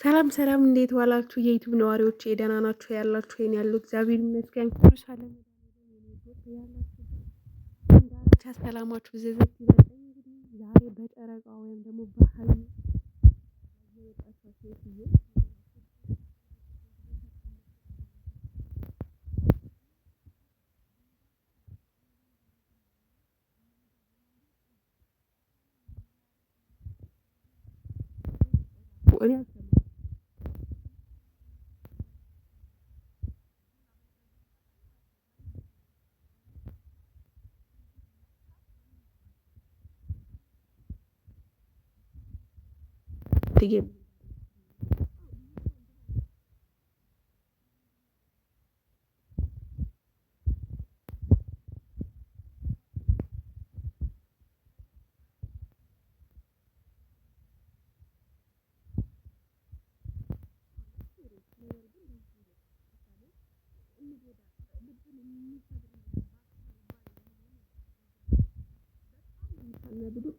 ሰላም ሰላም፣ እንዴት ዋላችሁ? የዩቲዩብ ነዋሪዎች ደህና ናችሁ? ያላችሁ ይሄን ያለው እግዚአብሔር ይመስገን ሁሉ ሰላም ያላችሁ ሰላማችሁ ዝዝት ይበል። እንግዲህ ዛሬ በጨረቃ ወይም ደግሞ በሀይል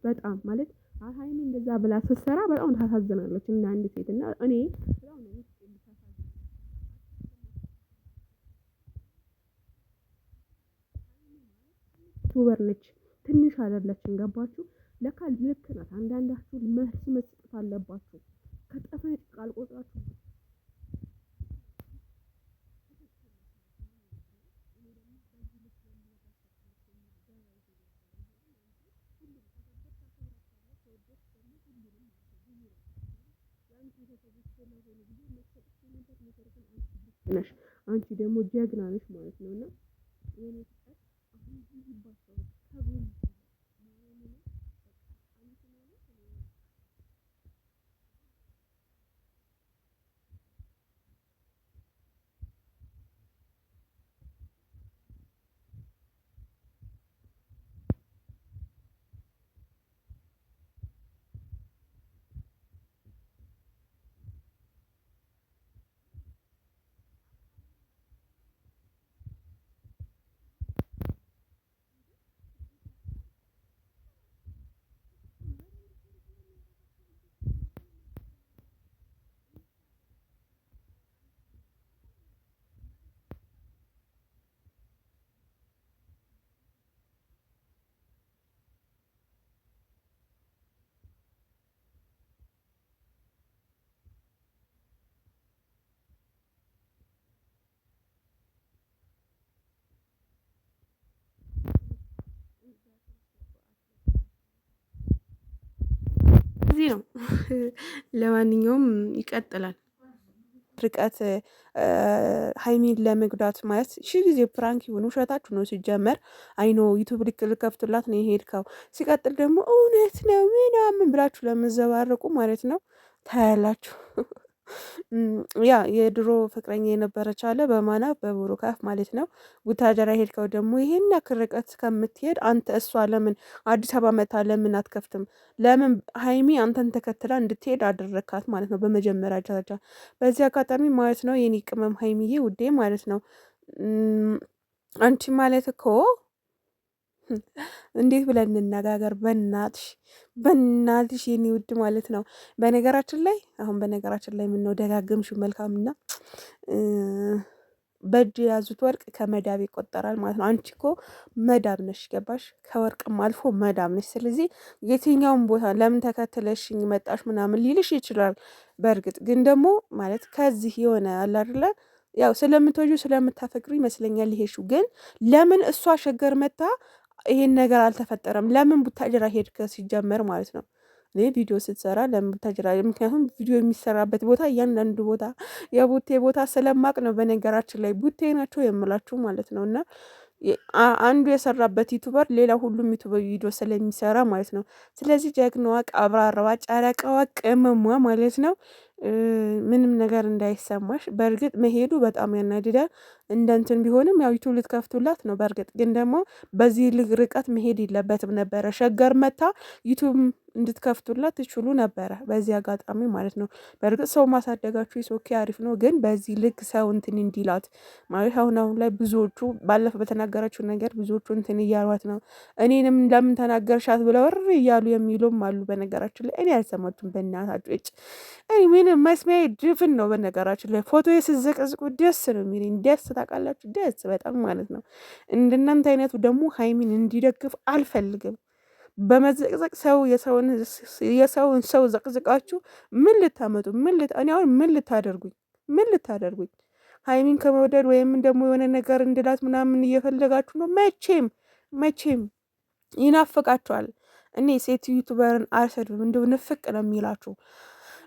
በጣም ማለት ሀይሚ እንደዛ ብላ ስትሰራ በጣም ታሳዝናለች እንደ አንድ ሴት እና እኔ ዩቱበር ነች፣ ትንሽ አይደለችም። ገባችሁ? ለካ ልክ ናት። አንዳንዳችሁ መልስ መስጠት አለባችሁ። ከጠፋች ቃል ቆጥራችሁ ነሽ። አንቺ ደግሞ ጀግና ነሽ ማለት ነው እና እዚህ ነው። ለማንኛውም ይቀጥላል። ርቀት ሀይሚን ለመጉዳት ማለት ሺ ጊዜ ፕራንክ ይሁን ውሸታችሁ ነው። ሲጀመር አይኖ ዩቱብ ልከፍቱላት ነው የሄድከው። ሲቀጥል ደግሞ እውነት ነው ምናምን ብላችሁ ለመዘባረቁ ማለት ነው ታያላችሁ። ያ የድሮ ፍቅረኛ የነበረች አለ በማና በቡሩካፍ ማለት ነው። ቡታጀራ ሄድከው ደግሞ ይሄን ያክል ርቀት ከምትሄድ አንተ እሷ ለምን አዲስ አበባ መታ ለምን አትከፍትም? ለምን ሀይሚ አንተን ተከትላ እንድትሄድ አደረካት ማለት ነው። በመጀመሪያ ደረጃ በዚህ አጋጣሚ ማለት ነው የኔ ቅመም ሀይሚዬ ውዴ ማለት ነው አንቺ ማለት እኮ እንዴት ብለን እንነጋገር? በናትሽ የኔ ውድ ማለት ነው። በነገራችን ላይ ምነው ደጋግምሽ መልካምና በእጅ የያዙት ወርቅ ከመዳብ ይቆጠራል ማለት ነው። አንቺ እኮ መዳብ ነሽ፣ ገባሽ? ከወርቅም አልፎ መዳብ ነሽ። ስለዚህ የትኛውም ቦታ ለምን ተከትለሽኝ መጣሽ ምናምን ሊልሽ ይችላል። በእርግጥ ግን ደግሞ ማለት ከዚህ የሆነ አለ አይደለ ያው ስለምትወጁ ስለምታፈቅሩ ይመስለኛል ይሄሽው። ግን ለምን እሷ ሸገር መታ ይሄን ነገር አልተፈጠረም? ለምን ቡታጅራ ሄድከ ሲጀመር ማለት ነው? እኔ ቪዲዮ ስትሰራ ለምን ቡታጅራ? ምክንያቱም ቪዲዮ የሚሰራበት ቦታ እያንዳንዱ ቦታ የቡቴ ቦታ ስለማቅ ነው። በነገራችን ላይ ቡቴ ናቸው የምላችሁ ማለት ነው። እና አንዱ የሰራበት ዩቱበር ሌላ ሁሉም ዩቱበር ቪዲዮ ስለሚሰራ ማለት ነው። ስለዚህ ጀግናዋ ቀብራራዋ ጨረቃዋ ቅመሟ ማለት ነው ምንም ነገር እንዳይሰማሽ። በእርግጥ መሄዱ በጣም ያናድዳል። እንደ እንትን ቢሆንም ያው ዩቱብ ልትከፍቱላት ነው። በእርግጥ ግን ደግሞ በዚህ ርቀት መሄድ የለበትም ነበረ። ሸገር መታ ዩቱብ እንድትከፍቱላት ትችሉ ነበረ፣ በዚህ አጋጣሚ ማለት ነው። በእርግጥ ሰው ማሳደጋችሁ ሶኬ አሪፍ ነው፣ ግን በዚህ ልክ ሰው እንትን እንዲላት ማለት አሁን ላይ ብዙዎቹ ባለፈው በተናገረችው ነገር ብዙዎቹ እንትን እያሏት ነው። እኔንም ለምን ተናገርሻት ብለው እሪ እያሉ የሚሉም አሉ። በነገራችን ላይ እኔ አልሰማችሁም፣ በእናታችሁ እጭ እኔ ምንም መስሚያ ድፍን ነው። በነገራችን ላይ ፎቶ የስዘቀዝቁ ደስ ነው የሚለኝ፣ ደስ ታውቃላችሁ፣ ደስ በጣም ማለት ነው። እንደናንተ አይነቱ ደግሞ ሀይሚን እንዲደግፍ አልፈልግም። በመዘቅዘቅ ሰው የሰውን ሰው ዘቅዝቃችሁ ምን ልታመጡ እኔ አሁን ምን ልታደርጉኝ ሀይሚን ከመውደድ ወይም ደግሞ የሆነ ነገር እንድላት ምናምን እየፈለጋችሁ ነው። መቼም ይናፍቃችኋል። እኔ ሴት ዩቱበርን አልሰድብም፣ እንደው ንፍቅ ነው የሚላችሁ።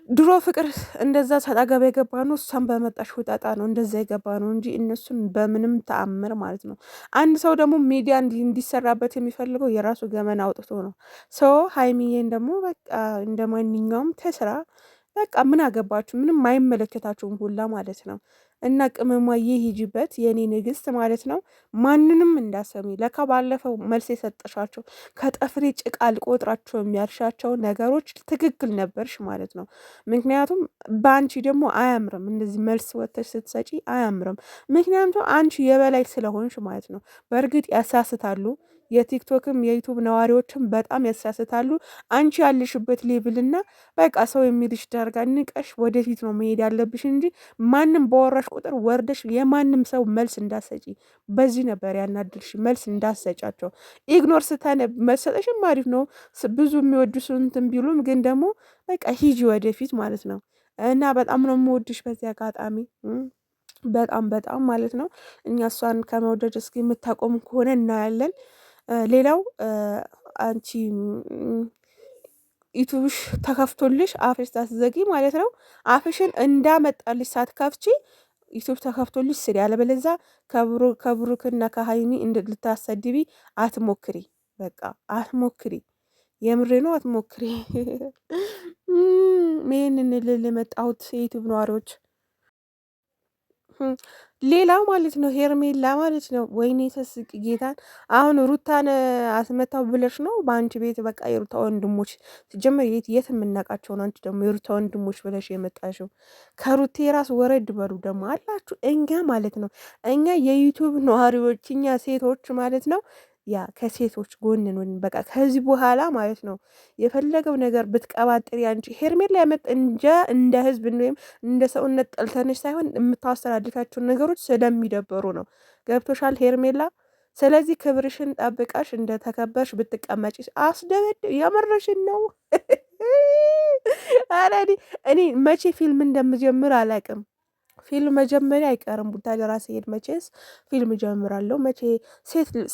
ድሮ ፍቅር እንደዛ ሳጣገባ የገባ ነው፣ እሷን በመጣሽ ውጣጣ ነው እንደዛ የገባ ነው እንጂ እነሱን በምንም ተአምር ማለት ነው። አንድ ሰው ደግሞ ሚዲያ እንዲሰራበት የሚፈልገው የራሱ ገመና አውጥቶ ነው። ሰው ሀይሚዬን ደግሞ በቃ እንደ ማንኛውም ተስራ በቃ ምን አገባችሁ? ምንም አይመለከታችሁም ሁላ ማለት ነው። እና ቅመሟዬ ሂጂበት የኔ ንግስት ማለት ነው። ማንንም እንዳሰሚ ለካ ባለፈው መልስ የሰጠሻቸው ከጠፍሬ ጭቃ አልቆጥራቸው የሚያልሻቸው ነገሮች ትክክል ነበርሽ ማለት ነው። ምክንያቱም በአንቺ ደግሞ አያምርም፣ እንደዚህ መልስ ወጥተሽ ስትሰጪ አያምርም። ምክንያቱም አንቺ የበላይ ስለሆንሽ ማለት ነው። በእርግጥ ያሳስታሉ፣ የቲክቶክም የዩቱብ ነዋሪዎችም በጣም ያሳስታሉ። አንቺ ያለሽበት ሌብልና በቃ ሰው የሚልሽ ዳርጋ ንቀሽ ወደፊት ነው መሄድ ያለብሽ እንጂ ማንም በወራሽ ቁጥር ወርደሽ የማንም ሰው መልስ እንዳሰጪ። በዚህ ነበር ያናድልሽ፣ መልስ እንዳሰጫቸው። ኢግኖር ስታነ መሰጠሽም አሪፍ ነው። ብዙ የሚወዱ እንትን ቢሉም ግን ደግሞ በቃ ሂጂ ወደፊት ማለት ነው። እና በጣም ነው የምወድሽ በዚህ አጋጣሚ በጣም ማለት ነው። እኛ እሷን ከመውደድ እስኪ የምታቆም ከሆነ እናያለን። ሌላው አንቺ ዩቱብሽ ተከፍቶልሽ አፍሽ ሳትዘጊ ማለት ነው። አፍሽን እንዳመጣልሽ ሳትከፍቺ ዩቱብ ተከፍቶልሽ ስሪ። ያለበለዛ ከብሩክና ከሀይሚ ልታሰድቢ አትሞክሪ። በቃ አትሞክሪ። የምሬ ነው፣ አትሞክሪ። ይህንን ልል የመጣሁት የዩቱብ ነዋሪዎች ሌላው ማለት ነው ሄርሜላ ማለት ነው። ወይኔ ተስቅ ጌታን አሁን ሩታን አስመታው ብለሽ ነው በአንቺ ቤት በቃ የሩታ ወንድሞች ሲጀመር የት የምናውቃቸው ነው። አንቺ ደግሞ የሩታ ወንድሞች ብለሽ የመጣሽው ከሩቴ ራስ ወረድ በሉ ደግሞ አላችሁ። እኛ ማለት ነው እኛ የዩቱብ ነዋሪዎች እኛ ሴቶች ማለት ነው ያ ከሴቶች ጎንን በቃ ከዚህ በኋላ ማለት ነው የፈለገው ነገር ብትቀባጥሪ አንቺ ሄርሜላ ያመጥ እንደ ህዝብ ወይም እንደ ሰውነት ጠልተነሽ ሳይሆን የምታስተላልፋቸውን ነገሮች ስለሚደበሩ ነው። ገብቶሻል ሄርሜላ? ስለዚህ ክብርሽን ጠብቀሽ እንደተከበርሽ ብትቀመጪ አስደበድ። የምርሽን ነው? ኧረ እኔ መቼ ፊልም እንደምጀምር አላውቅም። ፊልም መጀመሪያ አይቀርም። ቡታጀራ ሲሄድ መቼስ ፊልም ጀምራለሁ።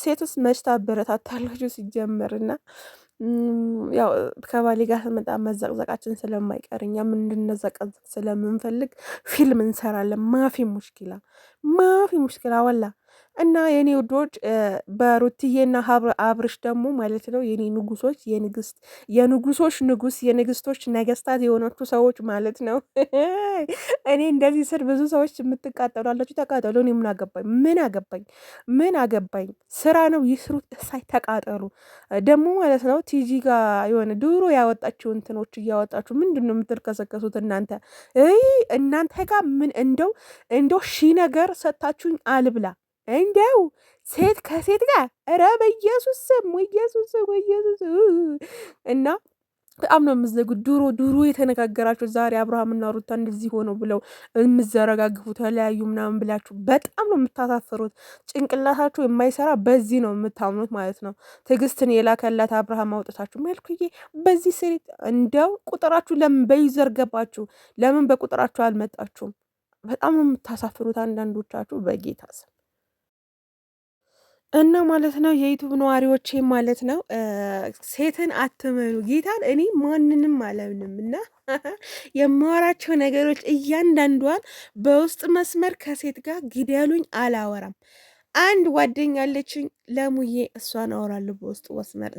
ሴትስ መች ታበረታታላችሁ ሲጀመር እና ያው ከባሌ ጋር ስመጣ መዘቅዘቃችን ስለማይቀር እኛም እንድንዘቀዘቅ ስለምንፈልግ ፊልም እንሰራለን። ማፊ ሙሽኪላ ወላ እና የኔ ውዶች በሩትዬና አብርሽ ደግሞ ማለት ነው የኔ ንጉሶች፣ የንጉሶች ንጉስ፣ የንግስቶች ነገስታት የሆናችሁ ሰዎች ማለት ነው። እኔ እንደዚህ ስር ብዙ ሰዎች የምትቃጠሏላችሁ፣ ተቃጠሉ። እኔ ምን አገባኝ? ስራ ነው ይስሩት፣ እሳይ ተቃጠሉ። ደግሞ ማለት ነው ቲጂ ጋር የሆነ ድሮ ያወጣችሁ እንትኖች እያወጣችሁ ምንድን ነው የምትልከሰከሱት እናንተ? እናንተ ጋር ምን እንደው ሺ ነገር ሰጥታችሁኝ አልብላ እንደው ሴት ከሴት ጋር ኧረ በኢየሱስ ስም እና በጣም ነው የምዘጉት። ድሮ የተነጋገራችሁ ዛሬ አብርሃምና ሩታ እንደዚህ ሆነው ብለው የምዘረጋግፉ ተለያዩ ምናምን ብላችሁ በጣም ነው የምታሳፍሩት። ጭንቅላታችሁ የማይሰራ በዚህ ነው የምታምኑት ማለት ነው። ትዕግስትን የላከላት አብርሃም አውጥታችሁ መልኩዬ በዚህ ስሪት እንደው ቁጥራችሁ ለምን በዩዘር ገባችሁ? ለምን በቁጥራችሁ አልመጣችሁም? በጣም ነው የምታሳፍሩት አንዳንዶቻችሁ በጌታ ስም እና ማለት ነው የዩቱብ ነዋሪዎቼ ማለት ነው ሴትን አትመኑ ጌታን። እኔ ማንንም አለምንም እና የማወራቸው ነገሮች እያንዳንዷን በውስጥ መስመር ከሴት ጋር ግደሉኝ አላወራም። አንድ ጓደኛ አለችኝ ለሙዬ፣ እሷን አወራለሁ በውስጥ መስመር